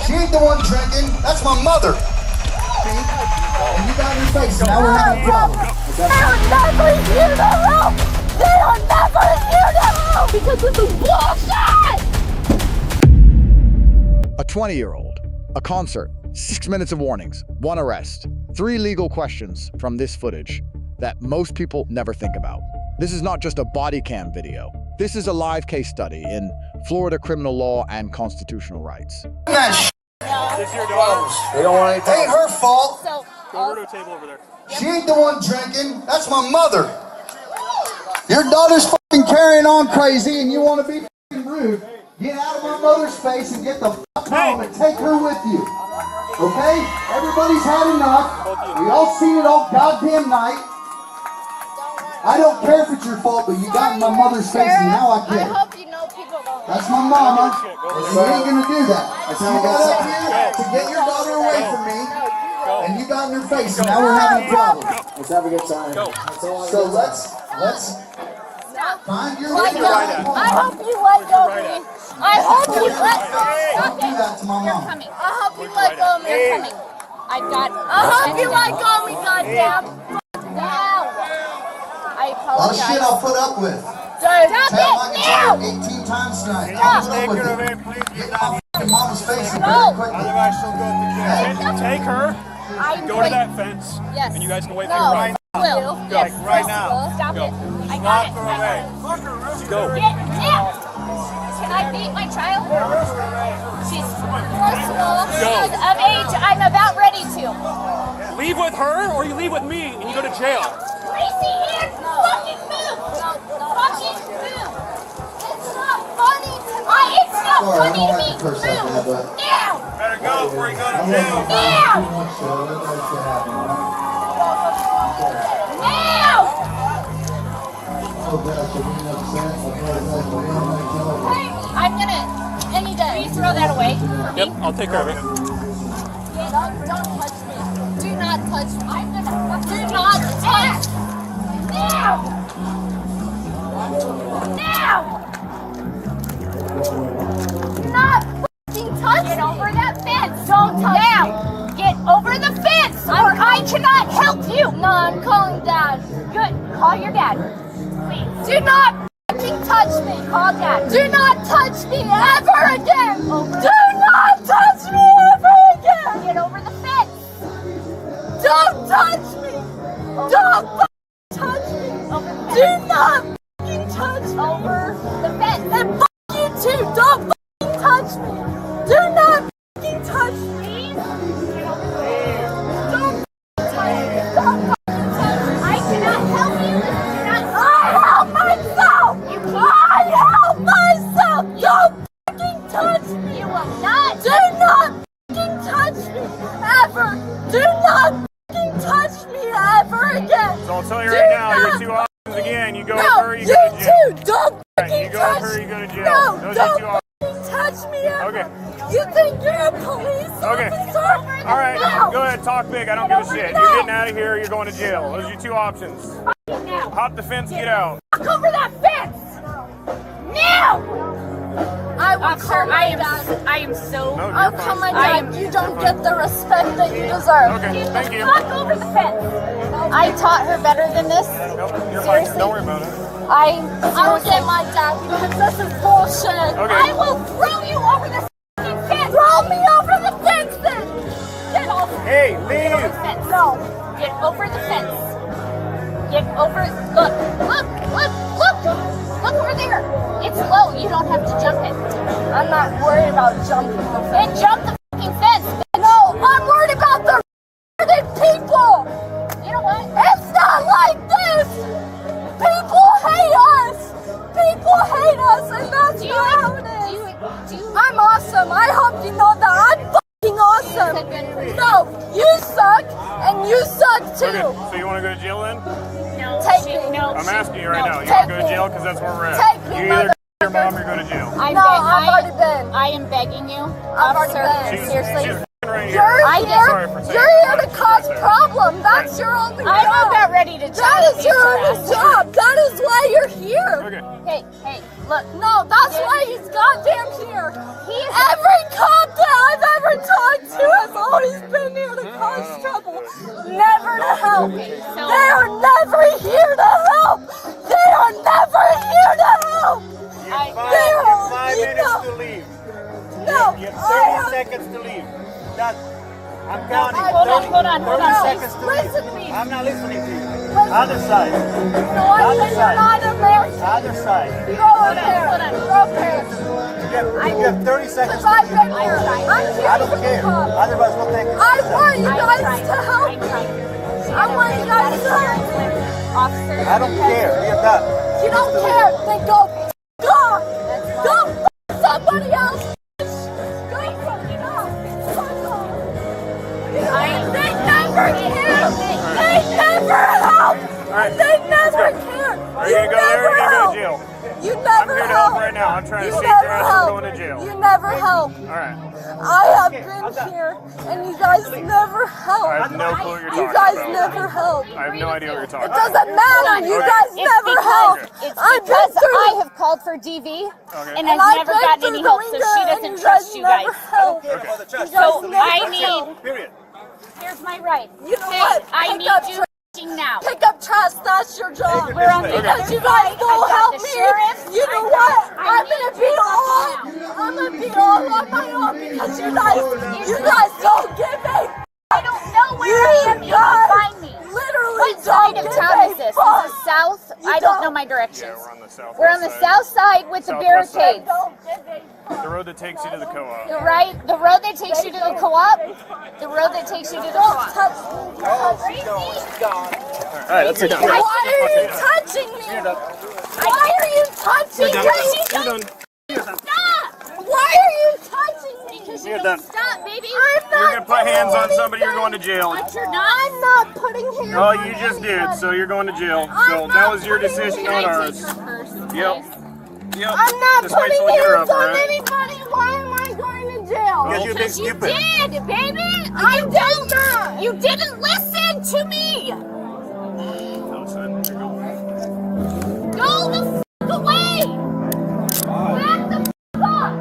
She ain't the one drinking. That's my mother. And you got in your face. Now we're having a problem. They are never here to help. They are never here to help because this is bullshit. A 20-year-old, a concert, 6 minutes of warnings, 1 arrest, 3 legal questions from this footage that most people never think about. This is not just a body cam video. This is a live case study in Florida criminal law and constitutional rights. That shit. Is your daughter? They don't want anything. Ain't her fault. Go over to a table over there. She ain't the one drinking. That's my mother. Your daughter's fucking carrying on crazy and you want to be fucking rude. Get out of my mother's face and get the fuck home and take her with you. Okay? Everybody's had enough. We all seen it all goddamn night. I don't care if it's your fault, but you got in my mother's face and now I care. I hope you know people don't. That's my mama. And you ain't gonna do that. So you got up here to get your daughter away from me, and you got in her face, and now we're having a problem. Let's have a good time. So let's find your way. I hope you let go of me. I hope you let go. Don't do that to my mom. I hope you let go of me. You're coming. I hope you let go of me, goddamn. Now. I A lot of apologize. shit I'll put up with. Stop Tap my it guitar now. 18 times tonight. I'll put up with it. Get my fucking mama's face and very quickly. Otherwise, she'll go to jail. Take her, go to that fence, Yes. and you guys can wait for No. your ride. Will. Yes. Right now. Stop Go. it. I got Not it. throw I away. got it. Go. Get now. Can I beat my child? She's first of all, she's of age. I'm about ready to. Leave with her, or you leave with me, and you go to jail. Tracy, Ian, fucking move. Fucking move. It's not funny. It's not Sorry, I funny don't to like me. to curse like that, Move. but Now. Better go before you go to jail. Now. Now. I'm gonna. Any day. Will you throw that away for me? Yep, I'll take care of it. Don't touch me. Do not touch me. I'm gonna. Do not touch. Now. Now. Do not fucking touch. Get over that fence. Don't touch now. Me. Get over the fence, or I cannot help you. No, I'm calling Dad. Good. Call your dad. Please. Do not fucking touch me. Call Dad. Do not touch me ever again. Do not touch me ever again. Get over the fence. Don't touch me. Don't fucking touch me. Over the fence. Do not fucking touch me. Over the fence. And fuck you too. Don't fucking touch me. Do not fucking touch me. Don't fucking touch me. Don't fucking touch me. I cannot help you. I help myself. I help myself. Don't fucking touch me. You will not. Do not fucking touch me ever. Do not fucking touch me ever again. So I'll tell you right now, your two options again. You go with No, her, you you go to jail. too. Don't fucking You go touch with her, you go to jail. No, Those are don't two options. fucking touch me ever. Okay. You think you're a police Okay. officer? All right, No. go ahead, talk big. I don't give a shit. You're getting out of here, you're going to jail. Those are your two options. Now. Hop the fence, get out. Walk over that fence. Now. I will call my dad. I am so. No, I'll you're call fine. my dad. You don't get the respect that you deserve. Okay, thank you. Walk over the fence. I taught her better than this. Nope, you're fine. Seriously? Don't worry about it. I will get my dad because this is bullshit. Okay. I will throw you over the fucking fence. Throw me over the fence then. Get off. Hey, Get over leave. the fence. No. Get over the fence. Get over. Look. Look. Look. Look. Look over there. It's low. You don't have to jump it. I'm not worried about jumping the fence. Then jump the fucking fence. No. I'm worried about the people. You know what? It's not like this. People hate us. People hate us, and that's not how it is. I'm awesome. I hope you know that. I'm fucking awesome. No, you suck, and you suck too. Okay, so you want to go to jail then? No. Take me. No. I'm asking you right now. You take want to go to me. jail? Because that's where we're at. Take me, You either your mom or go to jail. No, I've already been. I am begging you, I've already officer. been. Seriously. She's right here. You're I here. Sorry for saying You're here that. to cause problem. That's your only job. I'm about ready to That is your only job. That is why you're here. Okay. Hey, look. No, that's why he's goddamn here. Every cop that I've ever help. They are never here to help. They are never here to help. You have 5 minutes to leave. No, You have 30 seconds to leave. I'm counting. Hold on. 30 seconds to Listen to leave. me. I'm not listening to you. Other side. No, I said you're not American. Other side. Go over there. Go over there. You have 30 seconds to I've leave. been here. I'm here. I don't care. Otherwise, we'll take it. I want you guys to help me. I want you guys to help me. Officer. I don't care. You're done. You don't care. Then go. Go somebody else. Go fucking off. Fuck off. They never care. They never help. They never care. Are you gonna go there or are you gonna go to jail? You I'm never here to help. help right now. I'm trying to You save your never ass help. from going to jail. You never help. Alright. I have been here, and you guys never help. I have no clue what you're You talking guys about. never help. I have no idea what you're talking It about. doesn't matter. You guys never help. It's I've been because through. I have called for DV, Okay. and And I've I've never been gotten through any the help, so ringer, she and doesn't you trust guys you never guys. help. Care about the trust. You guys So never I help. need, Period. here's my right. You know Hey, what? I Pick need up you now. Pick up trash. That's your job. We're on the Because you guys don't help the me. sheriff. You know what? I'm gonna be all on my own because you guys don't give a. I don't know where I am. You can find me. Literally What don't side of give town a is this? fuck. Is this south? You I don't don't- know my directions. Yeah, we're on the south. We're on the south side with the Southwest side. barricades. Don't give a. The road that takes you to the co-op. You're right. The road that takes you to the co-op. The road that takes you to the Don't co-op. touch me. Alright, let's sit down. Why are you touching me? Why are you touching me? You're done. Stop! Why are you touching me? Because You're you done. don't stop, baby. I'm not You're gonna put hands on doing somebody, you're going to anything. jail. But you're not. I'm not putting hands Oh, on you just did, anybody. so you're going to jail. So I'm that not was your putting decision, hands- not Can I ours. take her purse, Yep. please? Yep. I'm not Just wait putting till we get her hands up, on alright? anybody. Why am I going to jail? Because you're being Because you stupid. did, baby. I did not. You didn't listen to me. No, son, you're going. Go the f away. Back the f off.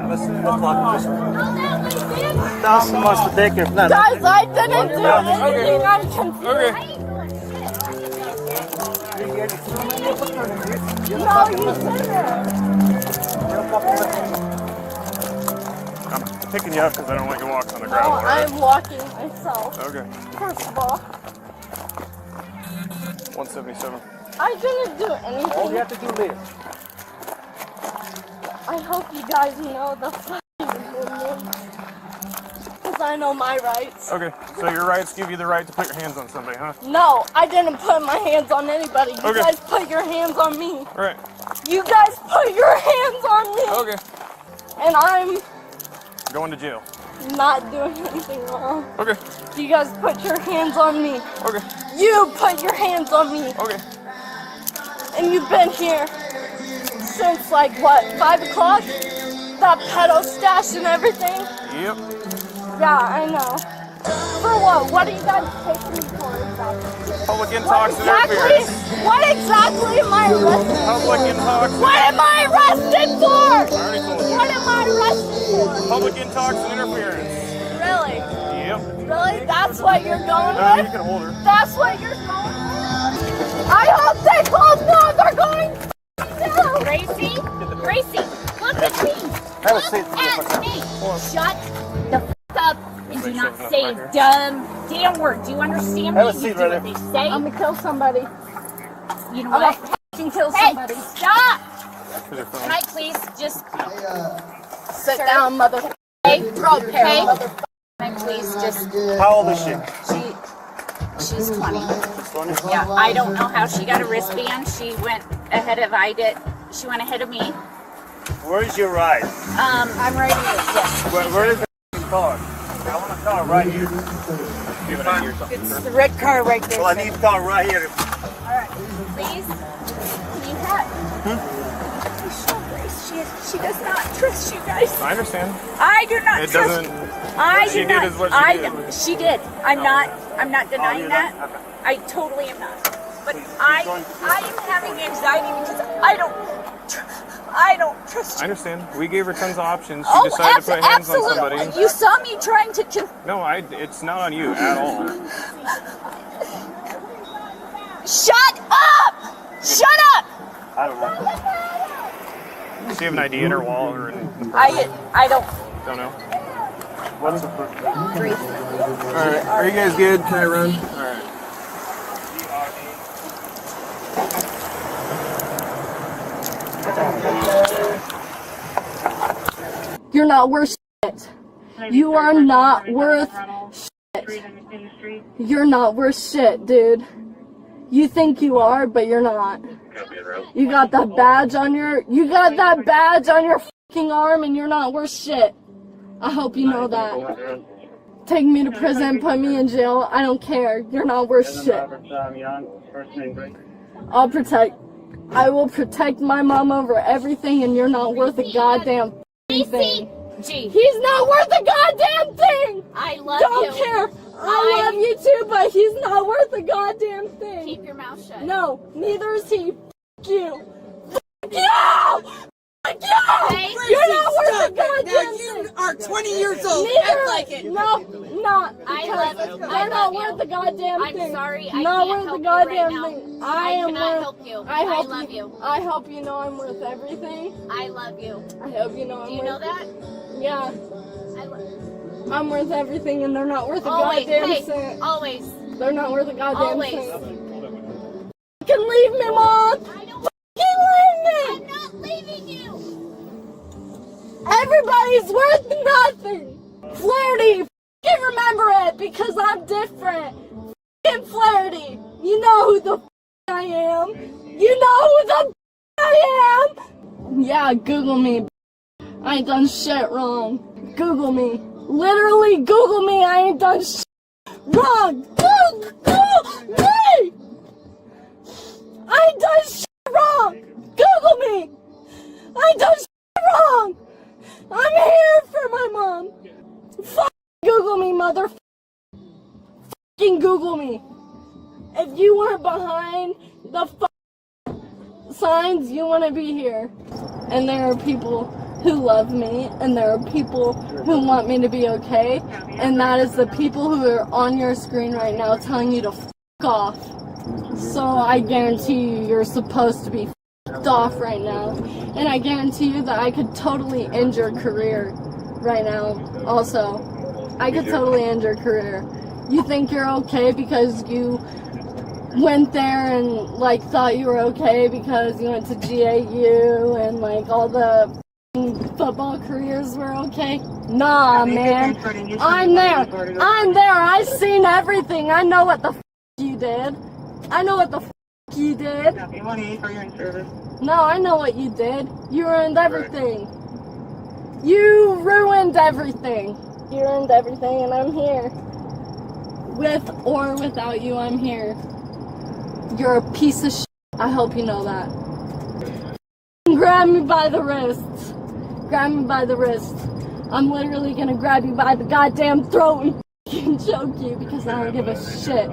Let's walk this way. Go that way, bitch. Dawson wants to take her. No, Guys, I didn't do anything. I'm confused. Okay. I ain't doing shit. No, you didn't. I'm picking you up because I don't want you walking on the No, gravel, alright? I'm walking myself. Okay. First of all, 177. I didn't do anything. have to do later. I hope you guys know the fucking rule. Because I know my rights. Okay, so your rights give you the right to put your hands on somebody, huh? No, I didn't put my hands on anybody. You Okay. guys put your hands on me. Alright. You guys put your hands on me. Okay. And I'm Going to jail. not doing anything wrong. Okay. You guys put your hands on me. Okay. You put your hands on me. Okay. And you've been here since like what, 5 o'clock? That pedo stash and everything? Yep. Yeah, I know. For what? What are you guys taking me for exactly? Public intox interference. What exactly am I arrested Public for? intox. What am I arrested for? I already told you. What am I arrested for? Public intox interference. Really? Yep. Really? That's what you're going No, you with? can hold her. That's what you're going with? I hope they both know they're going down. Gracie, look at me. Have a seat. Look at me. Shut the f up and do not say a damn word. Do you understand me? Have a seat You do right what there. they say. I'm gonna kill somebody. You know I'm what? gonna fucking kill Hey, somebody. stop! Here's your phone. Can I please just Sit down, motherfucker. hey, okay? Can I please just How old is she? she's 20. Yeah, I don't know how she got a wristband. She went ahead of she went ahead of me. Where is your ride? I'm writing it. Yes. Where is the car? I want a car right here. It's the red car right there. Well, I need a car right here. Alright, please. Can you have She does not trust you guys. I understand. I do not It trust doesn't. I She do did not. is what she I did. know. She did. I'm not denying you're that. not? Okay. I totally am not. But I am having anxiety because I don't trust I you. understand. We gave her tons of options. She decided to put hands on somebody. You saw me trying to No, it's not on you at all. Shut up! I don't know. Does she have an ID in her wall or I don't. don't know? What's the first? Three. Alright, are you guys good? Can I run? Alright. You're not worth shit. You are not worth shit. You're not worth shit, dude. You think you are, but you're not. You got that badge on your fucking arm and you're not worth shit. I hope you know that. Take me to prison, put me in jail. I don't care. You're not worth shit. I will protect my mom over everything, and you're not worth a goddamn thing. He's not worth a goddamn thing! I love Don't you. care. I love you too, but he's not worth a goddamn thing. Keep your mouth shut. No, neither is he. F you. F you! F you! Hey, You're not worth a goddamn Now thing. you are 20 years old. Neither. Act like it. No, not. I Because love you. they're not worth a goddamn I'm thing. sorry, I not can't worth help a you goddamn right now. thing. I am cannot worth. help you. I I love you. I hope you know I'm worth everything. I love you. I hope you know I'm Do you worth. know that? Yeah, I love I'm worth everything, and they're not worth a Always, goddamn hey, cent. always, They're not worth a goddamn always. cent. Fucking leave me, Mom. I don't. Fucking leave me. I'm not leaving you. Everybody's worth nothing. Flaherty, fucking remember it because I'm different. Fucking Flaherty, you know who the I am. You know who the I am. Yeah, Google me. I ain't done shit wrong. Google me. Literally Google me. I ain't done shit wrong. Google me. I ain't done shit wrong. Google me. I ain't done shit wrong. I'm here for my mom. Fuck Google me, mother. Fucking Google me. If you weren't behind the signs, you wouldn't be here. And there are people who love me, and there are people who want me to be okay, and that is the people who are on your screen right now telling you to fuck off. So I guarantee you, you're supposed to be fucked off right now, and I guarantee you that I could totally end your career right now. Also, I could totally end your career. You think you're okay because you went there and like thought you were okay because you went to GAU and like all the football careers were okay? Nah, man. I'm there. I seen everything. I know what the you did. I know what the you did. No, I know what you did. You ruined everything. You ruined everything. You ruined everything, and I'm here. With or without you, I'm here. You're a piece of shit. I hope you know that. Grab me by the wrists. Grab me by the wrist. I'm literally gonna grab you by the goddamn throat and choke you because I don't give a shit.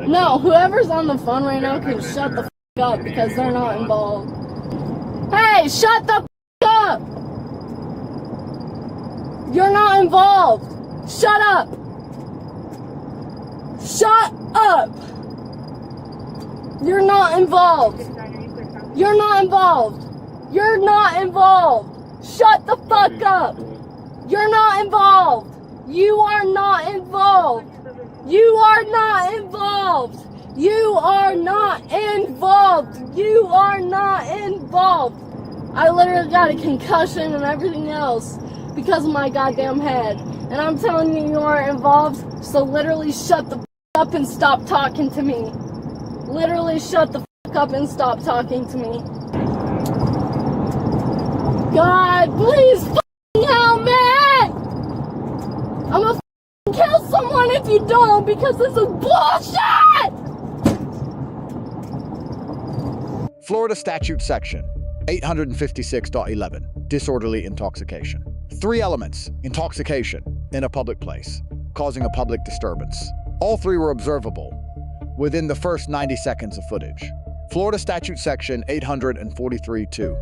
No, whoever's on the phone right now can shut the up because they're not involved. Hey, shut the up! You're not involved. Shut up. Shut up. You're not involved. You're not involved. You're not involved. Shut the fuck up. You're not involved. You are not involved. You are not involved. You are not involved. You are not involved. I literally got a concussion and everything else because of my goddamn head. And I'm telling you, you aren't involved. So literally shut the up and stop talking to me. Literally shut the up and stop talking to me. God, please help me! I'm gonna kill someone if you don't because this is bullshit! Florida Statute Section 856.11, disorderly intoxication. 3 elements: intoxication in a public place, causing a public disturbance. All 3 were observable within the first 90 seconds of footage. Florida Statute Section 843.2,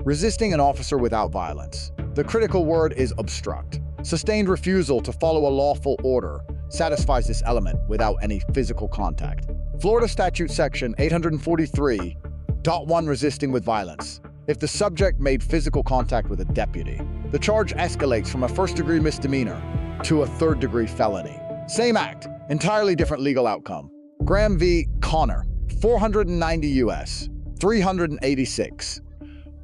resisting an officer without violence. The critical word is obstruct. Sustained refusal to follow a lawful order satisfies this element without any physical contact. Florida Statute Section 843.1 resisting with violence. If the subject made physical contact with a deputy, the charge escalates from a first-degree misdemeanor to a third-degree felony. Same act, entirely different legal outcome. Graham v. Connor, 490 U.S., 386,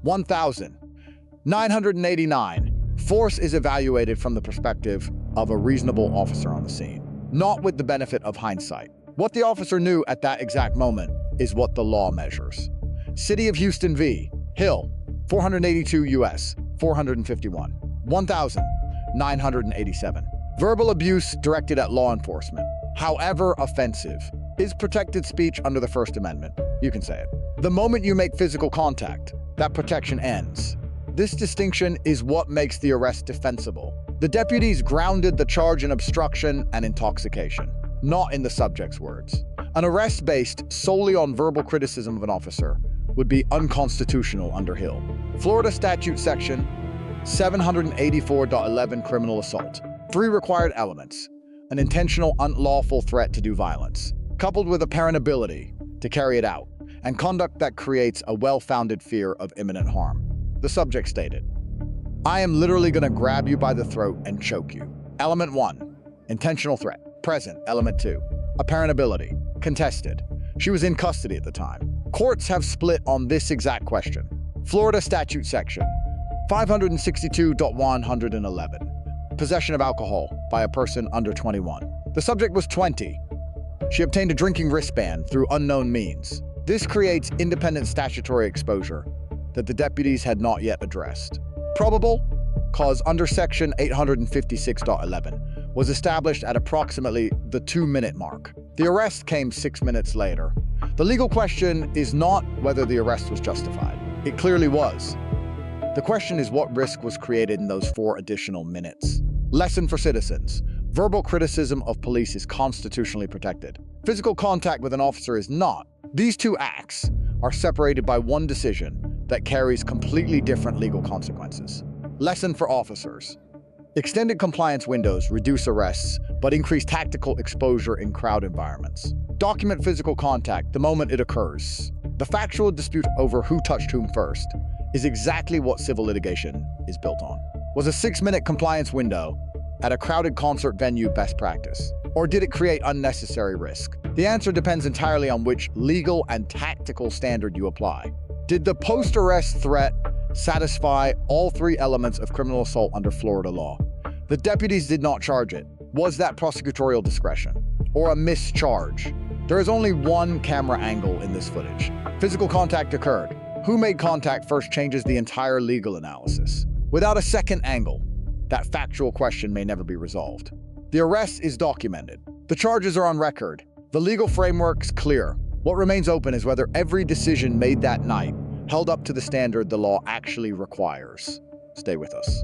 1,989. Force is evaluated from the perspective of a reasonable officer on the scene, not with the benefit of hindsight. What the officer knew at that exact moment is what the law measures. City of Houston v. Hill, 482 U.S., 451, 1,987. Verbal abuse directed at law enforcement, however offensive, is protected speech under the First Amendment. You can say it. The moment you make physical contact, that protection ends. This distinction is what makes the arrest defensible. The deputies grounded the charge in obstruction and intoxication, not in the subject's words. An arrest based solely on verbal criticism of an officer would be unconstitutional under Hill. Florida Statute Section 784.11 criminal assault. 3 required elements: an intentional, unlawful threat to do violence, coupled with apparent ability to carry it out, and conduct that creates a well-founded fear of imminent harm. The subject stated, "I am literally going to grab you by the throat and choke you." Element 1, intentional threat. Present. Element 2, apparent ability. Contested. She was in custody at the time. Courts have split on this exact question. Florida Statute Section 562.111. Possession of alcohol by a person under 21. The subject was 20. She obtained a drinking wristband through unknown means. This creates independent statutory exposure that the deputies had not yet addressed. Probable cause under Section 856.11 was established at approximately the 2-minute mark. The arrest came 6 minutes later. The legal question is not whether the arrest was justified. It clearly was. The question is what risk was created in those 4 additional minutes. Lesson for citizens. Verbal criticism of police is constitutionally protected. Physical contact with an officer is not. These 2 acts are separated by one decision that carries completely different legal consequences. Lesson for officers. Extended compliance windows reduce arrests, but increase tactical exposure in crowd environments. Document physical contact the moment it occurs. The factual dispute over who touched whom first is exactly what civil litigation is built on. Was a 6-minute compliance window at a crowded concert venue best practice? Or did it create unnecessary risk? The answer depends entirely on which legal and tactical standard you apply. Did the post-arrest threat satisfy all 3 elements of criminal assault under Florida law? The deputies did not charge it. Was that prosecutorial discretion or a mischarge? There is only one camera angle in this footage. Physical contact occurred. Who made contact first changes the entire legal analysis. Without a second angle, that factual question may never be resolved. The arrest is documented. The charges are on record. The legal framework's clear. What remains open is whether every decision made that night held up to the standard the law actually requires. Stay with us.